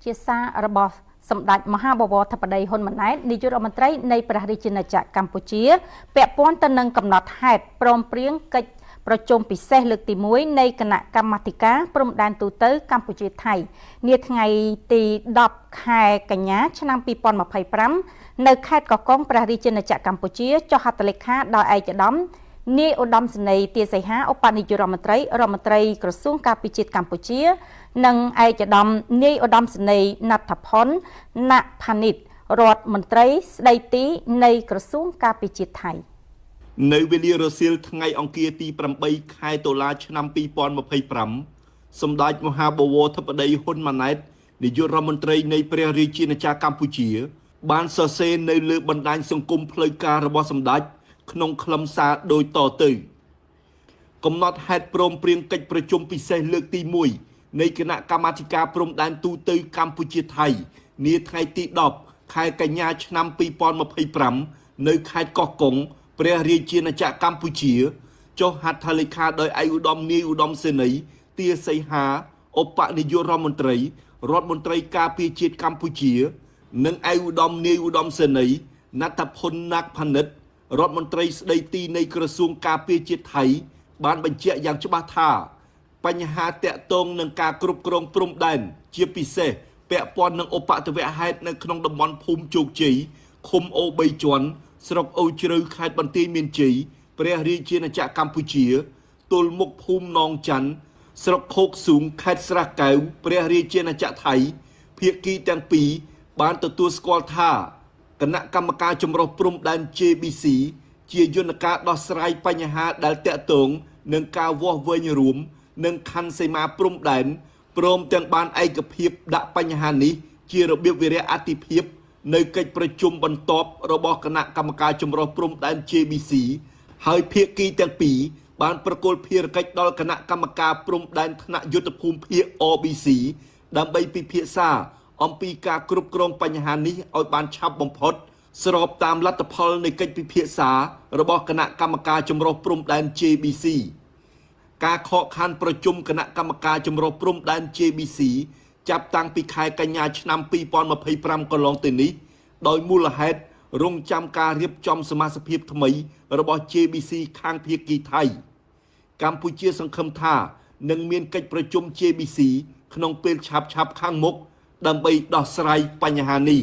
ជាសាររបស់សម្ដេចមហាបវរធិបតីហ៊ុនម៉ាណែតនាយករដ្ឋមន្ត្រីនៃព្រះរាជាណាចក្រកម្ពុជាពាក់ព័ន្ធទៅនឹងកំណត់ហេតុព្រមព្រៀងកិច្ចប្រជុំពិសេសលើកទី1នៃគណៈកម្មាធិការព្រំដែនទូទៅកម្ពុជាថៃនាថ្ងៃទី10ខែកញ្ញាឆ្នាំ2025នៅខេត្តកោះកុងព្រះរាជាណាចក្រកម្ពុជាចុះហត្ថលេខាដោយឯកឧត្តមនាយឧត្តមសេនីយ៍ទាសីហាឧបនាយករដ្ឋមន្ត្រីក្រសួងការពារជាតិកម្ពុជានិងឯកឧត្តមនាយឧត្តមសេនីយ៍ណដ្ឋផុនណផានិតរដ្ឋមន្ត្រីស្ដីទីនៃក្រសួងការពារជាតិថៃនៅវេលារសៀលថ្ងៃអង្គារទី8ខែតុលាឆ្នាំ2025សម្ដេចមហាបវរធិបតីហ៊ុនម៉ាណែតនាយករដ្ឋមន្ត្រីនៃព្រះរាជាណាចក្រកម្ពុជាបានសរសេរនៅលើបណ្ដាញសង្គមផ្លូវការរបស់សម្ដេចក្នុងខ្លឹមសារដូចតទៅកំណត់ហេតុព្រមព្រៀងកិច្ចប្រជុំពិសេសលើកទី1នៃគណៈកម្មាធិការព្រំដែនទូទៅកម្ពុជាថៃនាថ្ងៃទី10ខែកញ្ញាឆ្នាំ2025នៅខេត្តកោះកុងព្រះរាជាណាចក្រកម្ពុជាចុះហត្ថលេខាដោយឯកឧត្តមនាយឧត្តមសេនីយ៍ទាសីហាឧបនាយករដ្ឋមន្ត្រីការពារជាតិកម្ពុជានិងឯកឧត្តមនាយឧត្តមសេនីយ៍ណដ្ឋផុនណាក់ផានិតរដ្ឋមន្ត្រីស្ដីទីនៃក្រសួងការពារជាតិថៃបានបញ្ជាក់យ៉ាងច្បាស់ថាបញ្ហាតាក់ទងនឹងការគ្រប់គ្រងព្រំដែនជាពិសេសពាក់ព័ន្ធនឹងឧបទ្ទវហេតុនៅក្នុងតំបន់ភូមិជោគជ័យឃុំអូ3ជាន់ស្រុកអូជ្រៅខេត្តបន្ទាយមានជ័យព្រះរាជាណាចក្រកម្ពុជាទល់មុខភូមិនងច័ន្ទស្រុកខោកស៊ូងខេត្តស្រះកែវព្រះរាជាណាចក្រថៃភាគីទាំងពីរបានទទួលស្គាល់ថាគណៈកម្មការចម្រុះព្រំដែន JBC ជាយន្តការដោះស្រាយបញ្ហាដែលតាក់ទងនឹងការវាស់វែងរួមនិងខណ្ឌសីមាព្រំដែនព្រមទាំងបានឯកភាពដាក់បញ្ហានេះជារបៀបវិរៈអតិភិបនៅកិច្ចប្រជុំបន្ទាប់របស់គណៈកម្មការចម្រុះព្រំដែន JBC ហើយភាគីទាំងពីរបានប្រគល់ភារកិច្ចដល់គណៈកម្មការព្រំដែនថ្នាក់យុទ្ធភូមិភាគ RBC ដើម្បីពិភាក្សាអំពីការគ្រប់គ្រងបញ្ហានេះឲ្យបានឆាប់បំផុតស្របតាមលទ្ធផលនៃកិច្ចពិភាក្សារបស់គណៈកម្មការចម្រុះព្រំដែន JBC ការខកខានប្រជុំគណៈកម្មការចម្រុះព្រំដែន JBC ចាប់តាំងពីខែកញ្ញាឆ្នាំ2025កន្លងទៅនេះដោយមូលហេតុរងចាំការរៀបចំសមាជិកភាពថ្មីរបស់ JBC ខាងភាគីថៃកម្ពុជាសង្ឃឹមថានឹងមានកិច្ចប្រជុំ JBC ក្នុងពេលឆាប់ៗខាងមុខដើម្បីដោះស្រាយបញ្ហានេះ